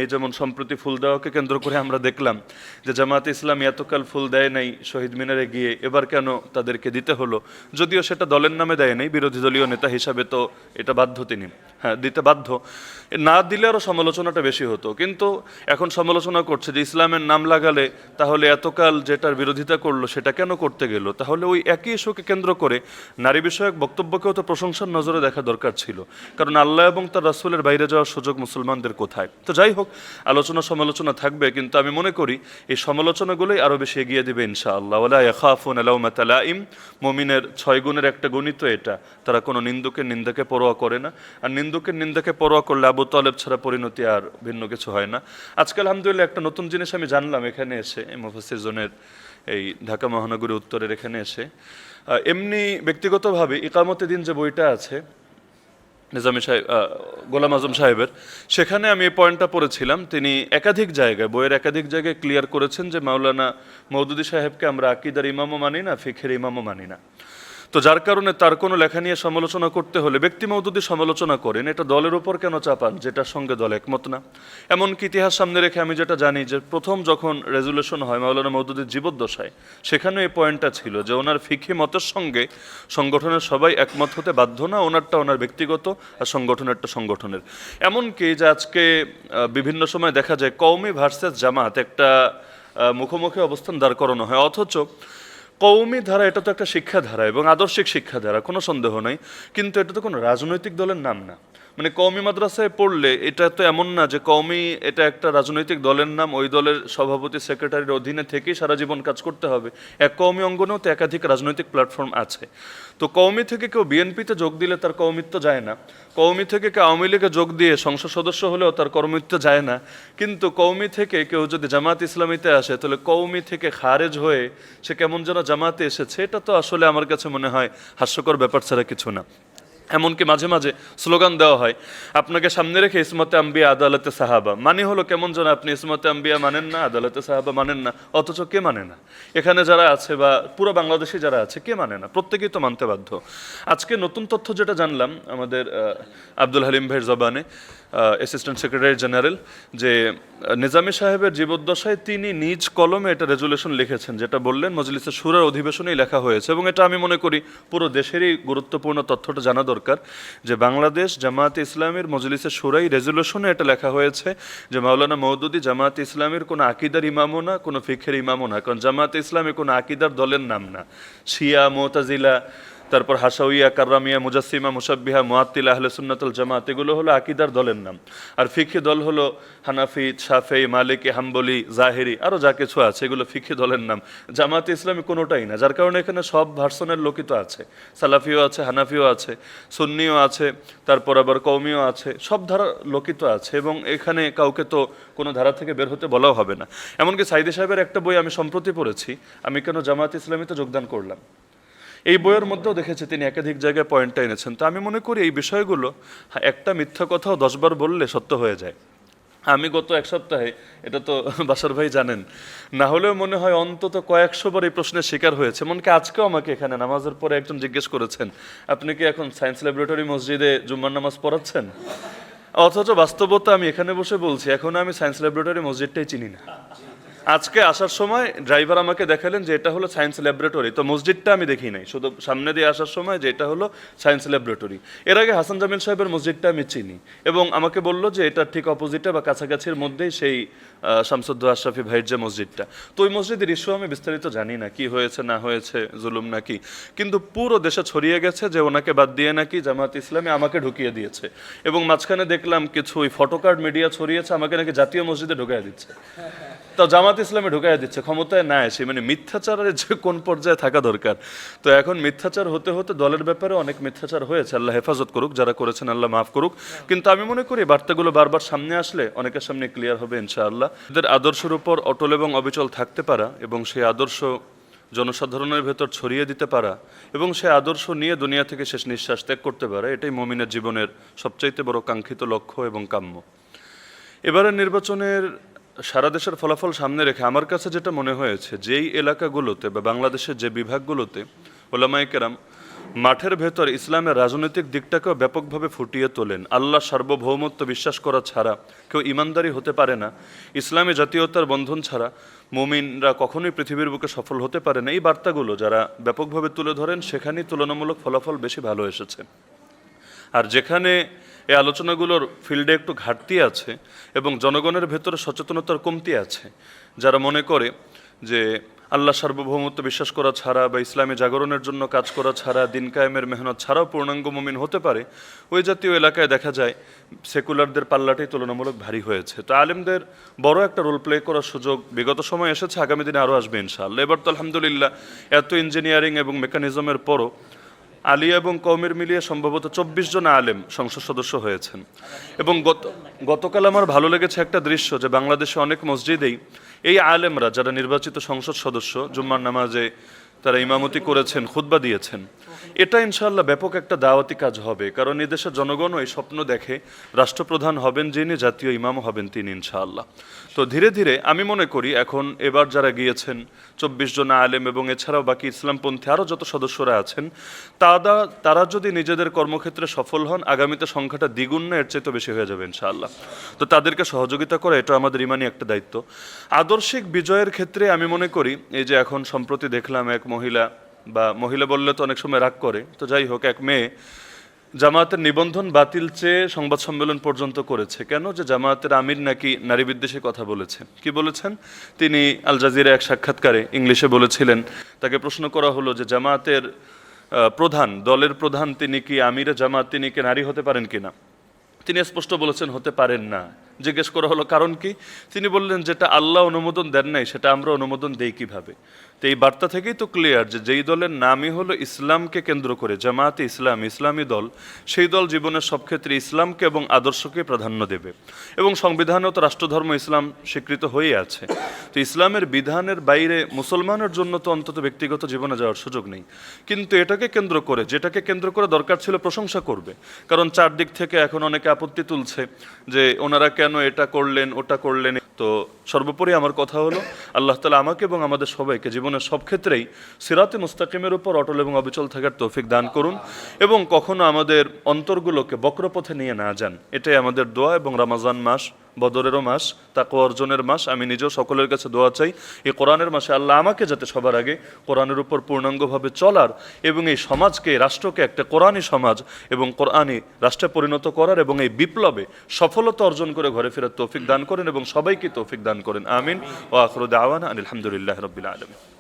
এই যেমন সম্প্রতি ফুল দেওয়াকে কেন্দ্র করে আমরা দেখলাম যে জামায়াতে ইসলামী এতকাল ফুল দেয় নাই শহীদ মিনারে গিয়ে, এবার কেন তাদেরকে দিতে হলো? যদিও সেটা দলের নামে দেয় নাই, বিরোধী দলীয় নেতা হিসাবে তো এটা বাধ্য তিনি, হ্যাঁ দিতে বাধ্য। না দিলে আরও সমালোচনাটা বেশি হতো, কিন্তু এখন সমালোচনা করছে যে ইসলামের নাম লাগালে তাহলে এতকাল যেটার বিরোধিতা করলো সেটা কেন করতে গেল। তাহলে ওই একই ইস্যুকে কেন্দ্র করে নারী বিষয়ক বক্তব্যকেও তো প্রশংসার নজরে দেখা দরকার ছিল, কারণ আল্লাহ এবং তার রাসূলের বাইরে যাওয়ার সুযোগ মুসলমানদের কোথায়? তো যাই হোক, আলোচনা সমালোচনা থাকবে, কিন্তু আমি মনে করি এই সমালোচনাগুলোই আরও বেশি এগিয়ে দিবে ইনশাআল্লাহ। ওয়ালা ইয়াখাফুনা লাওমাতা লাইম, মুমিনের 6 গুণের একটা গুণই তো এটা, তারা কোনো নিন্দুকের নিন্দাকে পরোয়া করে না। আর নিন্দুকের নিন্দাকে পরোয়া করলে আবু তালেব ছাড়া পরিণতি আর ভিন্ন কিছু হয় না। আজকে আলহামদুলিল্লাহ একটা নতুন জিনিস আমি জানলাম এখানে এসে, মুফাসসির জোনের এই ঢাকা মহানগরী উত্তরের এখানে এসে। এমনি ব্যক্তিগতভাবে ইকামতে দিন যে বইটা আছে নিজামী সাহেব, গোলাম আজম সাহেবের, সেখানে আমি এই পয়েন্টটা পড়েছিলাম। তিনি একাধিক জায়গায়, বইয়ের একাধিক জায়গায় ক্লিয়ার করেছেন যে মাওলানা মওদুদী সাহেবকে আমরা আকিদার ইমামও মানি না, ফিকহের ইমামও মানি না। তো যার কারণে তার কোনো লেখা নিয়ে সমালোচনা করতে হলে ব্যক্তি মওদুদী সমালোচনা করেন, এটা দলের উপর কেন চাপান যেটার সঙ্গে দল একমত না? এমনকি ইতিহাস সামনে রেখে আমি যেটা জানি যে প্রথম যখন রেজুলেশন হয় মাওলানা মওদুদীর জীবদ্দশায়, সেখানে এই পয়েন্টটা ছিল যে ওনার ফিকহি মতের সঙ্গে সংগঠনের সবাই একমত হতে বাধ্য না, ওনারটা ওনার ব্যক্তিগত আর সংগঠনেরটা সংগঠনের। এমনকি যে আজকে বিভিন্ন সময় দেখা যায় কওমি ভার্সেস জামাত একটা মুখোমুখি অবস্থান দাঁড় করানো হয়, অথচ কওমি ধারা এটা তো একটা শিক্ষাধারা এবং আদর্শিক শিক্ষাধারা, কোনো সন্দেহ নাই, কিন্তু এটা তো কোনো রাজনৈতিক দলের নাম না। মানে কওমি মাদ্রাসায় পড়লে এটা তো এমন না যে কওমি এটা একটা রাজনৈতিক দলের নাম, ওই দলের সভাপতি সেক্রেটারির অধীনে থেকেই সারা জীবন কাজ করতে হবে। এক কওমি অঙ্গনেও তো একাধিক রাজনৈতিক প্ল্যাটফর্ম আছে। তো কওমি থেকে কেউ বিএনপিতে যোগ দিলে তার কওমিত্ব যায় না, কওমি থেকে কেউ আওয়ামী লীগে যোগ দিয়ে সংসদ সদস্য হলেও তার কর্মৃত্ব যায় না। কিন্তু কওমি থেকে কেউ যদি জামাত ইসলামীতে আসে, তাহলে কওমি থেকে খারেজ হয়ে সে কেমন যেন জামাতে এসেছে। এটা তো আসলে আমার কাছে মনে হয় হাস্যকর ব্যাপার ছাড়া কিছু না। এমনকি মাঝে মাঝে স্লোগান দেওয়া হয় আপনাকে সামনে রেখে ইসমতে আম্বিয়া আদালতে সাহাবা, মানে হলো কেমন যেন আপনি ইসমতে আম্বিয়া মানেন না, আদালতে সাহাবা মানেন না, অথচ কে মানে না? এখানে যারা আছে বা পুরো বাংলাদেশে যারা আছে কে মানে না? প্রত্যেকেই তো মানতে বাধ্য। আজকে নতুন তথ্য যেটা জানলাম আমাদের আব্দুল হালিম ভাইয়ের জবানে, অ্যাসিস্ট্যান্ট সেক্রেটারি জেনারেল, যে নিজামী সাহেবের জীবদ্দশায় তিনি নিজ কলমে এটা রেজুলেশন লিখেছেন, যেটা বললেন মজলিসে শুরার অধিবেশনেই লেখা হয়েছে। এবং এটা আমি মনে করি পুরো দেশেরই গুরুত্বপূর্ণ তথ্যটা জানা দরকার, যে বাংলাদেশ জামায়াতে ইসলামীর মজলিসে শুরাই রেজুলেশনে এটা লেখা হয়েছে যে মাওলানা মওদুদী জামায়াতে ইসলামীর কোনো আকিদার ইমামও না, কোনো ফিকহের ইমামও না। কারণ জামায়াতে ইসলামী কোনো আকিদার দলের নাম না। শিয়া, মুতাজিলা, তারপর হাসাউইয়া, কাররামিয়া, মুজাসসিমা, মুশাব্বিহা, মুআত্তিলা, আহলে সুন্নাতুল জামাত, এগুলো হলো আকিদার দলের নাম। আর ফিকহি দল হলো হানাফি, শাফেঈ, মালিকি, হাম্বলি, জাহেরি, আরও যা কিছু আছে এগুলো ফিকহি দলের নাম। জামাতে ইসলামী কোনোটাই না, যার কারণে এখানে সব ভার্সনের লোকই তো আছে, সালাফিও আছে, হানাফিও আছে, সুন্নিও আছে, তারপর আবার কওমিও আছে, সব ধারার লোকই তো আছে। এবং এখানে কাউকে তো কোনো ধারা থেকে বের হতে বলাও হবে না। এমনকি সাইদি সাহেবের একটা বই আমি সম্প্রতি পড়েছি, আমি কেন জামাতে ইসলামীতে যোগদান করলাম, এই বইয়ের মধ্যেও দেখেছি তিনি একাধিক জায়গায় পয়েন্টটা এনেছেন। তো আমি মনে করি এই বিষয়গুলো একটা মিথ্যা কথাও 10 বার বললে সত্য হয়ে যায়। আমি গত এক সপ্তাহে, এটা তো বাসার ভাই জানেন, না হলেও মনে হয় অন্তত কয়েকশো বার এই প্রশ্নের শিকার হয়েছে। এমনকি আজকেও আমাকে এখানে নামাজের পরে একজন জিজ্ঞেস করেছেন আপনি কি এখন সায়েন্স ল্যাবরেটরি মসজিদে জুম্মার নামাজ পড়াচ্ছেন? অথচ বাস্তবতা আমি এখানে বসে বলছি এখন আমি সায়েন্স ল্যাবরেটরি মসজিদটাই চিনি না। আজকে আসার সময় ড্রাইভার আমাকে দেখালেন যে এটা হলো সায়েন্স ল্যাবরেটরি, তো মসজিদটা আমি দেখি নাই, শুধু সামনে দিয়ে আসার সময় যে এটা হলো সায়েন্স ল্যাবরেটরি। এর আগে হাসান জামিল সাহেবের মসজিদটা আমি চিনি, এবং আমাকে বলল যে এটা ঠিক অপোজিটে বা কাছাকাছির মধ্যেই সেই শামসুদ্দো আশরাফি ভাইয়ের যে মসজিদটা। তো ওই মসজিদের ইস্যু আমি বিস্তারিত জানি না, কি হয়েছে না হয়েছে, জুলুম নাকি, কিন্তু পুরো দেশে ছড়িয়ে গেছে যে ওনাকে বাদ দিয়ে নাকি জামাত ইসলামী আমাকে ঢুকিয়ে দিয়েছে। এবং মাঝখানে দেখলাম কিছু ওই ফটোকার্ড মিডিয়া ছড়িয়েছে আমাকে নাকি জাতীয় মসজিদে ঢুকিয়ে দিচ্ছে। তো জামাত ইসলামে ঢুকাইয়া দিচ্ছে, ক্ষমতায় না এসে। মানে মিথ্যাচারের যে কোন পর্যায়ে থাকা দরকার। তো এখন মিথ্যাচার হতে হতে দলের ব্যাপারে অনেক মিথ্যাচার হয়েছে, আল্লাহ হেফাজত করুক, যারা করেছেন আল্লাহ মাফ করুক। কিন্তু আমি মনে করি বার্তাগুলো বারবার সামনে আসলে অনেকের সামনে ক্লিয়ার হবে ইনশাআল্লাহ। এদের আদর্শের উপর অটল এবং অবিচল থাকতে পারা, এবং সেই আদর্শ জনসাধারণের ভেতর ছড়িয়ে দিতে পারা, এবং সেই আদর্শ নিয়ে দুনিয়া থেকে শেষ নিঃশ্বাস ত্যাগ করতে পারা, এটাই মুমিনের জীবনের সবচাইতে বড় কাঙ্ক্ষিত লক্ষ্য এবং কাম্য। এবারের নির্বাচনের সারা দেশের ফলাফল সামনে রেখে আমার কাছে যেটা মনে হয়েছে, যেই এলাকাগুলোতে বা বাংলাদেশের যে বিভাগগুলোতে ওলামায়ে কেরাম মাঠের ভেতর ইসলামের রাজনৈতিক দিকটাকেও ব্যাপকভাবে ফুটিয়ে তোলেন। আল্লাহ সার্বভৌমত্ব বিশ্বাস করা ছাড়া কেউ ইমানদারি হতে পারে না, ইসলামী জাতীয়তার বন্ধন ছাড়া মুমিনরা কখনোই পৃথিবীর বুকে সফল হতে পারে না, এই বার্তাগুলো যারা ব্যাপকভাবে তুলে ধরেন সেখানেই তুলনামূলক ফলাফল বেশি ভালো এসেছে। আর যেখানে এই আলোচনাগুলোর ফিল্ডে একটু ঘাটতি আছে এবং জনগণের ভেতরে সচেতনতার কমতি আছে, যারা মনে করে যে আল্লাহ সার্বভৌমত্ব বিশ্বাস করা ছাড়া বা ইসলামী জাগরণের জন্য কাজ করা ছাড়া, দিন কায়েমের মেহনত ছাড়াও পূর্ণাঙ্গ মুমিন হতে পারে, ওই জাতীয় এলাকায় দেখা যায় সেকুলারদের পাল্লাটাই তুলনামূলক ভারী হয়েছে। তো আলেমদের বড় একটা রোল প্লে করার সুযোগ বিগত সময় এসেছে, আগামী দিনে আরও আসবে ইনশাআল্লাহ। এবার তো আলহামদুলিল্লাহ এত ইঞ্জিনিয়ারিং এবং মেকানিজমের পরও আলিয়া এবং কওমের মিলিয়ে সম্ভবত 24 জন আলেম সংসদ সদস্য হয়েছেন। এবং গতকাল আমার ভালো লেগেছে একটা দৃশ্য, যে বাংলাদেশে অনেক মসজিদেই এই আলেমরা যারা নির্বাচিত সংসদ সদস্য জুম্মার নামাজে তারা ইমামতি করেছেন, খুতবা দিয়েছেন। এটা ইনশাআল্লাহ ব্যাপক একটা দাওয়াতি কাজ হবে, কারণ এই দেশের জনগণও এই স্বপ্ন দেখে রাষ্ট্রপ্রধান হবেন যিনি, জাতীয় ইমামও হবেন তিনি ইনশাআল্লাহ। তো ধীরে ধীরে আমি মনে করি এখন এবার যারা গিয়েছেন 24 জন আলেম এবং এছাড়াও বাকি ইসলামপন্থী আরও যত সদস্যরা আছেন, তারা যদি নিজেদের কর্মক্ষেত্রে সফল হন, আগামীতে সংখ্যাটা দ্বিগুণ না এর চাইতে বেশি হয়ে যাবে ইনশাআল্লাহ। তো তাদেরকে সহযোগিতা করা এটা আমাদের ইমানি একটা দায়িত্ব। আদর্শিক বিজয়ের ক্ষেত্রে আমি মনে করি এই যে এখন সম্প্রতি দেখলাম এক মহিলা বললে তো অনেক সময় রাগ করে, তো যাই হোক, এক মেয়ে জামায়াতের নিবন্ধন বাতিল চেয়ে সংবাদ সম্মেলন পর্যন্ত করেছে। কেন? যে জামায়াতের আমির নাকি নারী বিদ্বেষী কথা বলেছে। কি বলেছেন তিনি? আল জাজিরা এক সাক্ষাৎকারে ইংলিশে বলেছিলেন, তাকে প্রশ্ন করা হলো যে জামায়াতের প্রধান, দলের প্রধান তিনি কি আমিরে জামায়াত, তিনি কি নারী হতে পারেন কিনা? তিনি স্পষ্ট বলেছেন হতে পারেন না। জিজ্ঞেস করা হলো কারণ কি? তিনি বললেন যেটা আল্লাহ অনুমোদন দেন নাই সেটা আমরা অনুমোদন দেই কিভাবে? তো এই বার্তা থেকেই তো ক্লিয়ার যে যেই দলের নামই হলো ইসলামকে কেন্দ্র করে, জামায়াতে ইসলাম, ইসলামী দল, সেই দল জীবনের সব ক্ষেত্রে ইসলামকে এবং আদর্শকে প্রাধান্য দেবে। এবং সংবিধানেও তো রাষ্ট্রধর্ম ইসলাম স্বীকৃত হয়ে আছে। তো ইসলামের বিধানের বাইরে মুসলমানের জন্য তো অন্তত ব্যক্তিগত জীবনে যাওয়ার সুযোগ নেই। কিন্তু এটাকে কেন্দ্র করে, যেটাকে কেন্দ্র করে দরকার ছিল প্রশংসা করবে, কারণ চারদিক থেকে এখন অনেকে আপত্তি তুলছে যে ওনারা কেন এটা করলেন ওটা করলেন। তো সর্বোপরি আমার কথা হলো আল্লাহ তাআলা আমাকে এবং আমাদের সবাইকে জীবনের সব ক্ষেত্রেই সিরাতে মুস্তাকিমের উপর অটল এবং অবিচল থাকার তৌফিক দান করুন এবং কখনো আমাদের অন্তরগুলোকে বক্রপথে নিয়ে না যান। এটাই আমাদের দোয়া। এবং রমজান মাস বদরেরও মাস, তাকওয়া অর্জনের মাস। আমি নিজেও সকলের কাছে দোয়া চাই এই কোরআনের মাসে আল্লাহ আমাকে যাতে সবার আগে কোরআনের উপর পূর্ণাঙ্গভাবে চলার এবং এই সমাজকে, রাষ্ট্রকে একটা কোরআনী সমাজ এবং কোরআনী রাষ্ট্রে পরিণত করার এবং এই বিপ্লবে সফলতা অর্জন করে ঘরে ফেরার তৌফিক দান করেন এবং সবাইকে তৌফিক দান করেন। আমিন। ওয়া আখিরু দাওয়ানা আলহামদুলিল্লাহি রাব্বিল আলামিন।